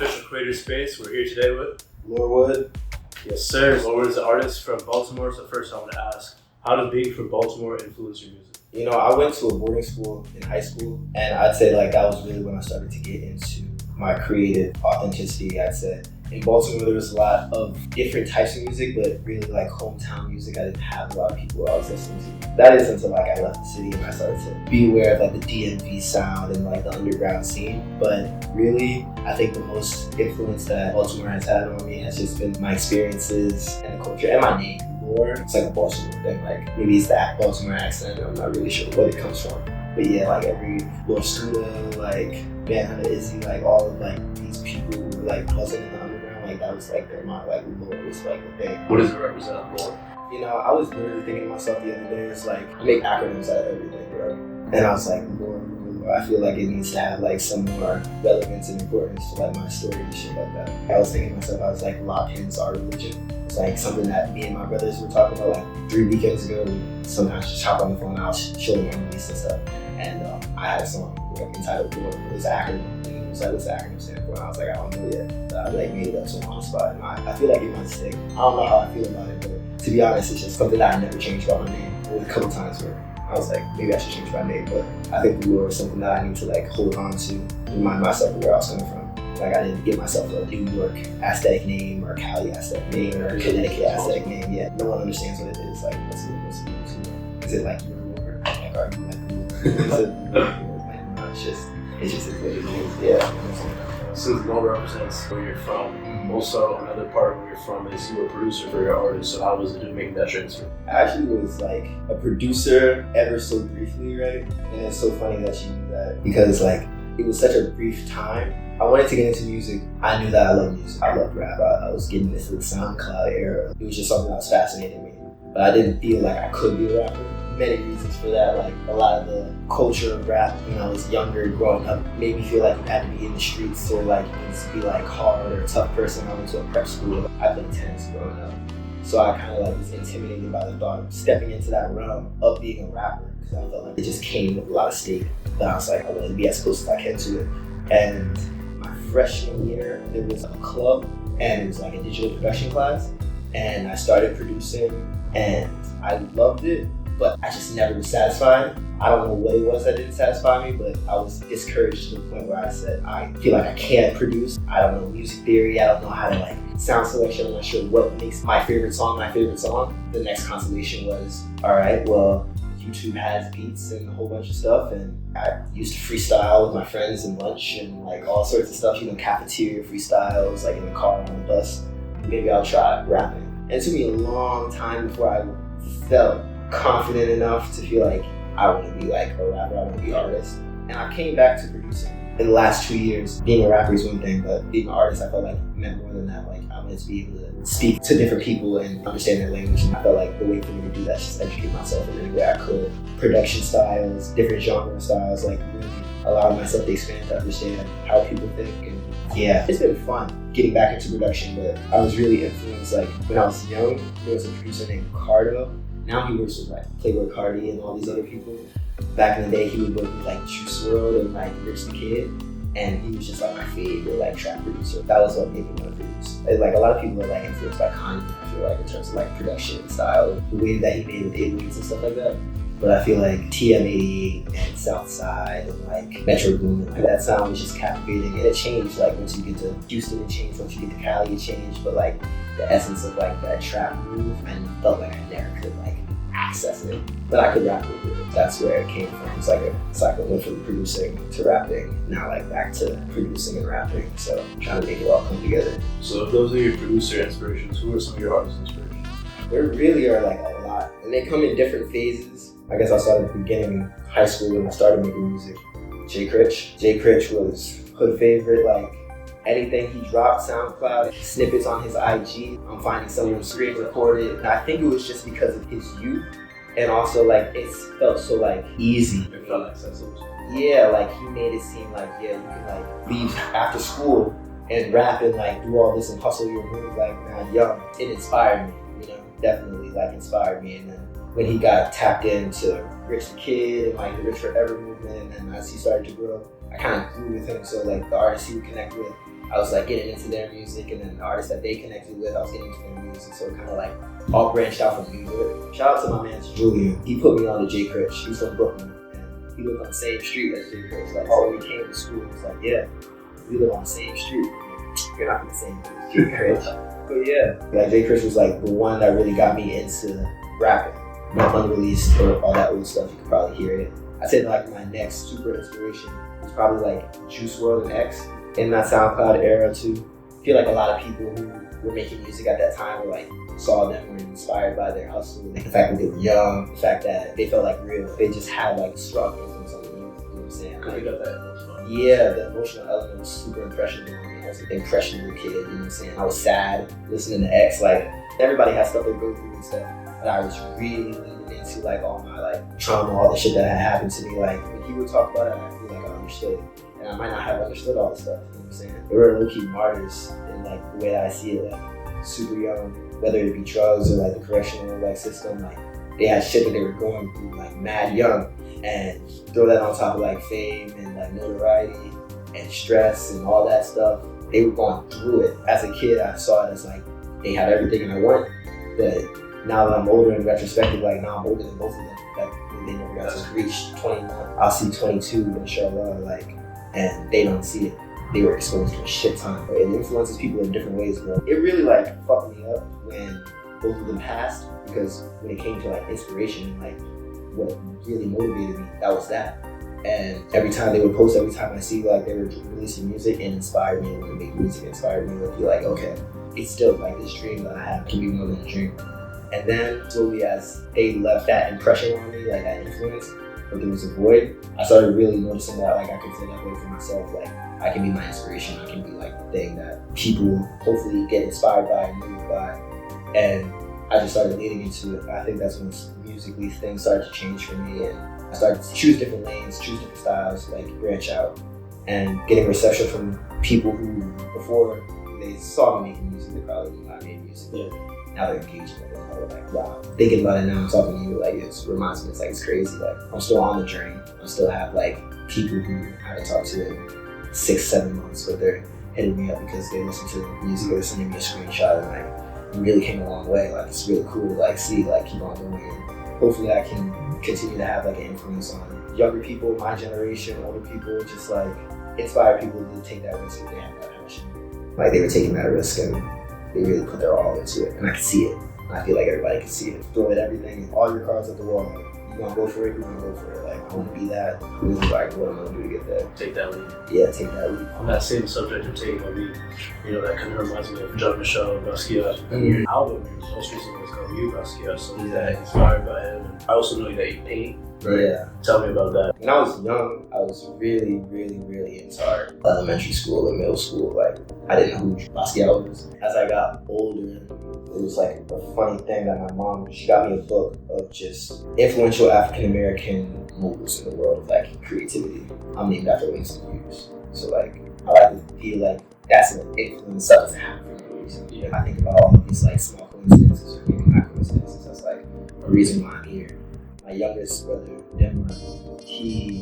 official creator space. We're here today with LorWood. Yes, sir. LorWood is an artist from Baltimore. So first I want to ask, how did being from Baltimore influence your music? You know, I went to a boarding school in high school, and I'd say like that was really when I started to get into my creative authenticity. I'd say in Baltimore there was a lot of different types of music, but really like hometown music, I didn't have a lot of people I was listening to. That is until like I left the city and I started to be aware of like the DMV sound and like the underground scene. But really, I think the most influence that Baltimore has had on me has just been my experiences and the culture and my name. It's like a Baltimore thing, like maybe it's that Baltimore accent, I'm not really sure where it comes from. But yeah, like every Lil Scooter, like Manhunter Izzy, like all of like these people who were like buzzing in the underground, like that was like their mind, like Lord was like the thing. What does it represent, Lord? You know, I was literally thinking to myself the other day, it's like, I make acronyms out of everything, bro. And I was like, Lord, I feel like it needs to have like some more relevance and importance to like my story and shit like that. I was thinking to myself, I was like, lock-ins are religion. It's like something that me and my brothers were talking about like 3 weekends ago. We sometimes just hop on the phone and I'll show them my release and stuff. And I had a song like entitled Lord. It was an acronym. And it was like, what's the acronym stand for? And I was like, I don't know yet. But I like made it up on the spot. And I feel like it might stick. I don't know how I feel about it, but to be honest, it's just something that I never changed about my name. There was a couple times where I was like, maybe I should change my name, but I think the Lord is something that I need to like hold on to, remind myself of where I was coming from. Like I didn't give myself a New York aesthetic name or Cali aesthetic name or Connecticut aesthetic name yet. No one understands what it is. Like, what's it? Is it like your Lord? Like, are you like the Lord? Is it like, no, it's just what it means. Yeah. So the Lord represents where you're from. Also, another part of where you're from is you're a producer for your artist. So how was it to make that transfer? I actually was like a producer ever so briefly, right? And it's so funny that you knew that because like it was such a brief time. I wanted to get into music. I knew that I loved music. I loved rap. I was getting into the SoundCloud era. It was just something that was fascinating me. But I didn't feel like I could be a rapper. Many reasons for that. Like a lot of the culture of rap when I was younger, growing up, made me feel like you had to be in the streets or like you needed to be like hard or a tough person. I went to a prep school. I played tennis growing up. So I kind of like was intimidated by the thought of stepping into that realm of being a rapper because I felt like it just came with a lot of stake. But I was like, I wanted to be as close as I can to it. And freshman year, there was a club and it was like a digital production class and I started producing and I loved it, but I just never was satisfied. I don't know what it was that didn't satisfy me, but I was discouraged to the point where I said, I feel like I can't produce. I don't know music theory. I don't know how to like sound selection. I'm not sure what makes my favorite song my favorite song. The next consolation was, all right, well, YouTube has beats and a whole bunch of stuff, and I used to freestyle with my friends in lunch and like all sorts of stuff, you know, cafeteria freestyles, like in the car, on the bus. Maybe I'll try rapping. And it took me a long time before I felt confident enough to feel like I want to be like a rapper, I want to be an artist. And I came back to producing. In the last 2 years, being a rapper is one thing, but being an artist, I felt like meant more than that. Like I wanted to be able to speak to different people and understand their language. And I felt like the way for me to do that is just educate myself in any way I could. Production styles, different genre styles, like really allowing myself to expand to understand how people think. And yeah, it's been fun getting back into production, but I was really influenced. Like when I was young, there was a producer named Cardo. Now he works with like Playboy Cardi and all these other people. Back in the day, he would work with like Juice WRLD and like Rich the Kid, and he was just like my favorite like trap producer. That was what made me want to produce. And, like a lot of people are like influenced by Kanye, I feel like, in terms of like production style, the way that he made with 808s and stuff like that. But I feel like TM88 and Southside and like Metro Boomin, like that sound was just captivating, and it changed. Like once you get to Houston, it changed. Once you get to Cali, it changed. But like the essence of like that trap move, I felt like I never could like access it, but I could rap with it. That's where it came from. It's like a cycle, went from producing to rapping, now like back to producing and rapping. So I'm trying to make it all come together. So if those are your producer inspirations, who are some of your artist inspirations? There really are like a lot, and they come in different phases. I guess I'll start at the beginning of high school when I started making music. Jay Critch was hood favorite, like anything he dropped, SoundCloud, snippets on his IG. I'm finding someone screen recorded. And I think it was just because of his youth. And also like it felt so like easy. It felt accessible. Yeah, like he made it seem like, yeah, you can like leave after school and rap and like do all this and hustle your moves like not young. It inspired me, you know, definitely like inspired me. And then when he got tapped into Rich the Kid and like the Rich Forever movement, and as he started to grow, I kind of grew with him. So like the artists he would connect with, I was like getting into their music, and then the artists that they connected with, I was getting into their music. So it kind of like all branched out from music. Shout out to my man Julian. He put me on to Jay Critch. He's from Brooklyn, and he lived on the same street as Jay Critch. Like, oh, we came to school. It's like, yeah, we live on the same street. You're not from the same place, Jay Critch. But yeah, like Jay Critch was like the one that really got me into rapping. Not unreleased or all that old stuff. You could probably hear it. I'd say like my next super inspiration was probably like Juice WRLD and X in that SoundCloud era too. I feel like a lot of people who were making music at that time were like saw them, were inspired by their hustle, the fact that they were young, the fact that they felt like real. They just had like a strong influence on the music. You know what I'm saying? Because they got that emotional. Yeah, the emotional element was super impressionable on me. I was an impressionable kid. You know what I'm saying? I was sad listening to X. Like everybody has stuff they go through and stuff. But I was really leaning into like all my like trauma, all the shit that had happened to me. Like when he would talk about it, I feel like I understood it. And I might not have understood all the stuff, you know what I'm saying? They were low-key martyrs in like the way that I see it, like super young, whether it be drugs or like the correctional like system, like they had shit that they were going through like mad young, and throw that on top of like fame and like notoriety and stress and all that stuff. They were going through it. As a kid, I saw it as like they had everything I want, but now that I'm older in retrospective, like now I'm older than both of them. Like they never got to reach 21. I'll see 22 inshallah, like, and they don't see it. They were exposed to a shit ton. But it influences people in different ways, bro. It really like fucked me up when both of them passed, because when it came to like inspiration and like what really motivated me, that was that. And every time they would post, every time I see like they were releasing music, and inspired me, and when they make music inspired me, I'd be like, okay, it's still like this dream that I have can be more than a dream. And then slowly as they left that impression on me, like that influence, but there was a void, I started really noticing that like I could fill that void for myself. Like I can be my inspiration, I can be like the thing that people hopefully get inspired by and moved by. And I just started leaning into it. I think that's when musically things started to change for me, and I started to choose different lanes, choose different styles, like branch out, and getting reception from people who before they saw me making music, they probably knew I made music. Yeah. Now they're engaging with it. Now they're like, wow. Thinking about it now, I'm talking to you, like it reminds me, it's like it's crazy. Like I'm still on the journey. I still have like people who I haven't talked to in 6-7 months, but they're hitting me up because they listen to the music or they're sending me a screenshot and like, you really came a long way. Like it's really cool to like see, like keep on going. And hopefully I can continue to have like an influence on younger people, my generation, older people, just like inspire people to take that risk if they have that passion. Like they were taking that risk and they really put their all into it, and I can see it. And I feel like everybody can see it. Throw it everything, all your cards at the wall. You gonna go for it, you gonna go for it. Like I wanna be that. Who's like, what am I gonna do to get there? Take that lead. Yeah, take that lead. On that same subject of taking a lead, you know, that kind of reminds me of Jean-Michel Basquiat. Your album, your most recent was called You Basquiat, so he's that inspired by him. And I also know that you paint. Right? Yeah. Tell me about that. When I was young, I was really, really, really into art. Elementary school and middle school, like I didn't know who Basquiat was. As I got older, it was like a funny thing that my mom, she got me a book of just influential African-American moguls in the world of like creativity. I'm named after Winston Hughes. So like, I like to feel like that's an influence that doesn't happen for no reason. Yeah. I think about all of these like small coincidences or maybe not coincidences. That's like a reason why I'm here. My youngest brother, Denmark, he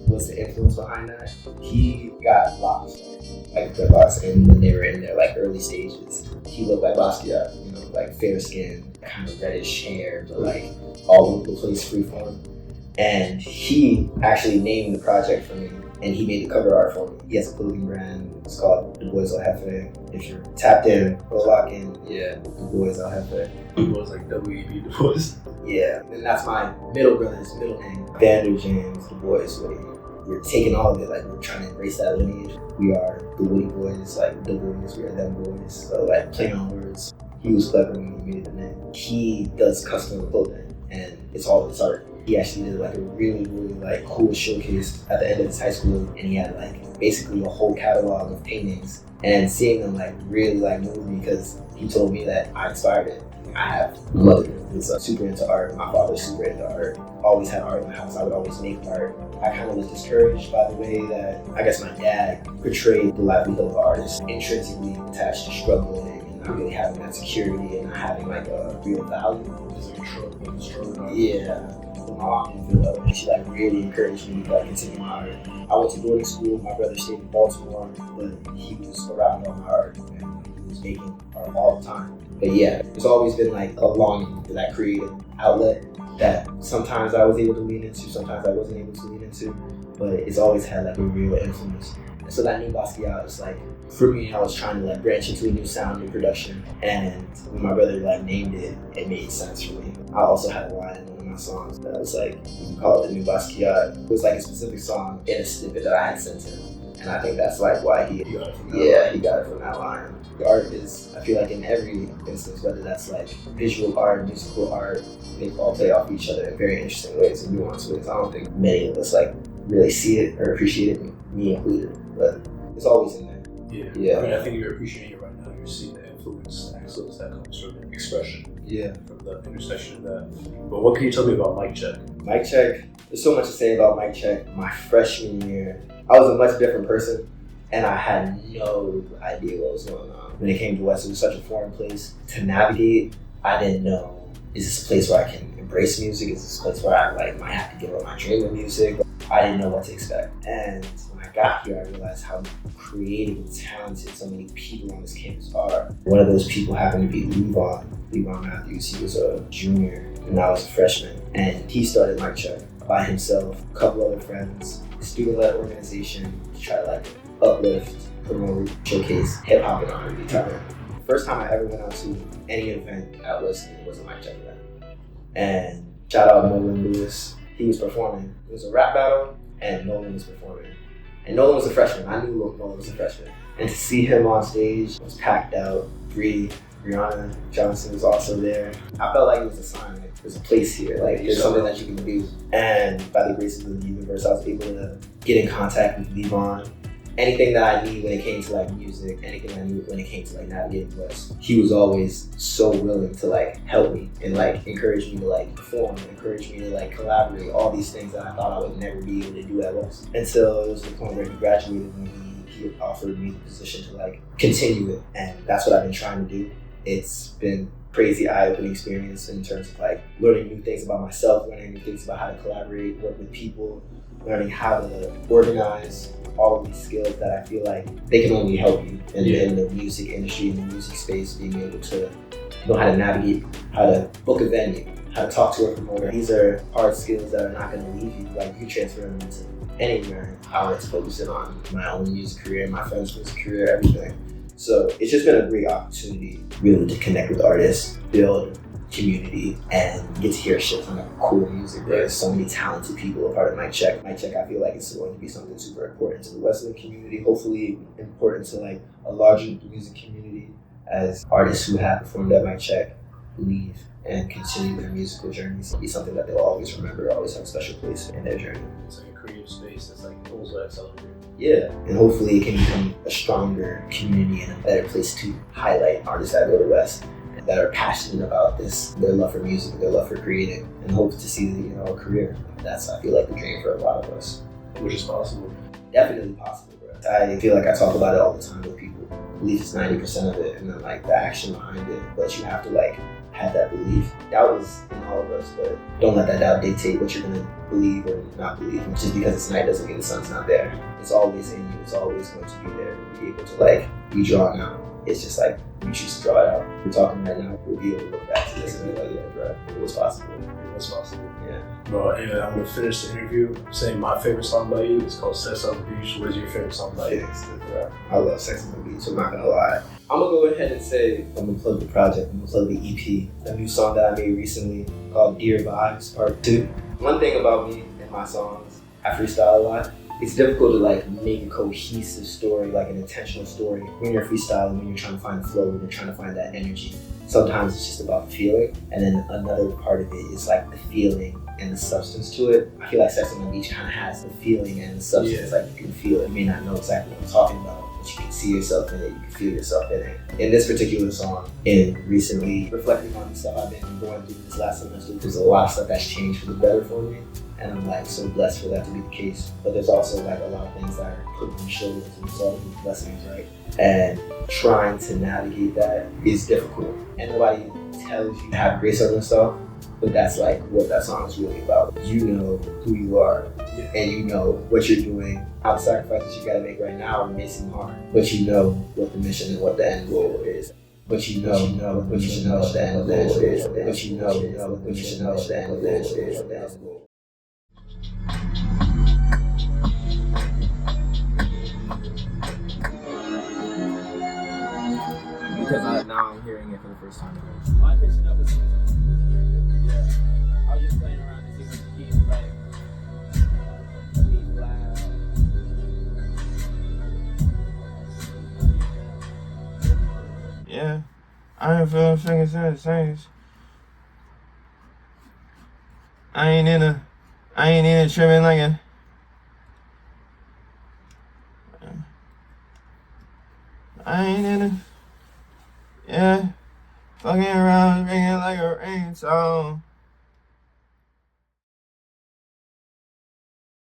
was the influence behind that. He got locks, like dreadlocks, and when they were in their like early stages, he looked like Basquiat, you know, like fair skin, kind of reddish hair, but like all over the place, freeform. And he actually named the project for me, and he made the cover art for me. He has a clothing brand. It's called Du Bois El Jefe. If you're tapped in, go lock in. Yeah, Du Bois El Jefe. Du Bois, like W.E.B. Du Bois. Yeah, and that's my middle brother's middle name. Vander James Du Bois Woody. We're taking all of it, like we're trying to embrace that lineage. We are the Woody boys, like the boys, we are them boys. So like playing on words. He was clever when he made the name. He does custom clothing, and it's all his art. He actually did like a really, really like cool showcase at the end of his high school, and he had like basically a whole catalog of paintings. And seeing them like really like moved me, because he told me that I inspired it. I have a mother who's super into art. My father's super into art. Always had art in the house. I would always make art. I kind of was discouraged by the way that I guess my dad portrayed the livelihood of artists, intrinsically attached to struggling and not really having that security and not having like a real value. It's like a struggle. Yeah. with my mom in Philadelphia, and she like really encouraged me to like continue my art. I went to boarding school. My brother stayed in Baltimore, but he was around all my art and he was making art all the time. But yeah, it's always been like a longing for that creative outlet that sometimes I was able to lean into, sometimes I wasn't able to lean into, but it's always had like a real influence. And so that new Basquiat is like, for me, I was trying to like branch into a new sound, new production, and when my brother like named it, it made sense for me. I also had a line in one of my songs that was like, you can call it the new Basquiat. It was like a specific song in a snippet that I had sent him, and I think that's like why he got it from that line. He got it from that line. The art is, I feel like in every instance, whether that's like visual art, musical art, they all play off each other in very interesting ways and nuanced ways. I don't think many of us like really see it or appreciate it, me included, but it's always in there. Yeah. I mean, I think you're appreciating it right now. You're seeing the influence, the excellence that comes from expression. Yeah. From the intersection of that. But what can you tell me about Mic Check? Mic Check, there's so much to say about Mic Check. My freshman year, I was a much different person, and I had no idea what was going on. When it came to West, it was such a foreign place to navigate. I didn't know, is this a place where I can embrace music? Is this a place where I like might have to give up my dream of music? I didn't know what to expect. And when I got here, I realized how creative and talented so many people on this campus are. One of those people happened to be Levon Matthews. He was a junior and I was a freshman. And he started Mic Check by himself, a couple other friends, a student-led organization to try to like uplift, promote, showcase hip hop and R&B talent. The first time I ever went out to any event at Wesleyan was a Mic Check event. And shout out Nolan Lewis. He was performing. It was a rap battle, and Nolan was performing. And Nolan was a freshman. I knew Nolan was a freshman. And to see him on stage, it was packed out. Brianna Johnson was also there. I felt like it was a sign, like there's a place here, like there's something that you can do. And by the grace of the universe, I was able to get in contact with Levon. Anything that I need when it came to like music, anything I need when it came to like navigating West, he was always so willing to like help me and like encourage me to like perform, encourage me to like collaborate, all these things that I thought I would never be able to do at West. Until it was the point where he graduated and he offered me the position to like continue it, and that's what I've been trying to do. It's been crazy eye-opening experience in terms of like learning new things about myself, learning new things about how to collaborate, work with people, learning how to organize, all of these skills that I feel like they can only help you in the music industry, in the music space, being able to know how to navigate, how to book a venue, how to talk to a promoter. These are hard skills that are not going to leave you. Like you transfer them into anywhere. I like to focus in on my own music career, my friend's music career, everything. So it's just been a great opportunity really to connect with artists, build community, and get to hear a shit ton of cool music. There's so many talented people a part of Mic Check. Mic Check, I feel like it's going to be something super important to the Wesleyan community, hopefully important to like a larger music community as artists who have performed at Mic Check leave and continue their musical journeys. It'll be something that they'll always remember, always have a special place in their journey. It's like a creative space that's like pulls that accelerator. Yeah, and hopefully it can become a stronger community and a better place to highlight artists that go to West that are passionate about this, their love for music, their love for creating, and hope to see a career. That's, I feel like, the dream for a lot of us. Which is possible. Definitely possible, bro. I feel like I talk about it all the time with people. Belief is 90% of it, and then like the action behind it. But you have to like have that belief. Doubt is in all of us, but don't let that doubt dictate what you're gonna believe or not believe. Just because it's night doesn't mean the sun's not there. It's always in you. It's always going to be there. You'll be able to like be drawn out. It's just like you choose to draw it out. We're talking right now. We'll be able to look back to this and be like, yeah, bro, it was possible. It was possible. Yeah. Well, and I'm gonna finish the interview saying my favorite song by you is called "Sex on the Beach." What is your favorite song by you? Bro. I love Sex on the Beach. I'm not gonna lie. I'm gonna go ahead and say I'm gonna plug the project. I'm gonna plug the EP, a new song that I made recently called "Dear Vibes Part 2." One thing about me and my songs, I freestyle a lot. It's difficult to like make a cohesive story, like an intentional story, when you're freestyling, when you're trying to find flow, when you're trying to find that energy. Sometimes it's just about feeling, and then another part of it is like the feeling and the substance to it. I feel like Sex on the Beach kind of has the feeling and the substance, like you can feel it. You may not know exactly what I'm talking about, but you can see yourself in it, you can feel yourself in it. In this particular song, and recently reflecting on the stuff I've been going through this last semester, there's a lot of stuff that's changed for the better for me. And I'm like so blessed for that to be the case. But there's also like a lot of things that are put on my shoulders as a result of these blessings, right? And trying to navigate that is difficult. And nobody tells you to have grace on yourself. but that's like what that song is really about. You know who you are, and you know what you're doing. How the sacrifices you gotta make right now may seem hard, but you know what the mission and what the end goal is. But you know what the mission and what the end goal is. But you know what the mission and what the end goal is. Because now I'm hearing it for the first time. I pitched it up as soon as I was just playing around to see what the keys like. A B flat. Yeah, I ain't feeling fingers in the saints. I ain't in a tripping like a. I ain't in a. Yeah, fucking around, ringing like a ring song.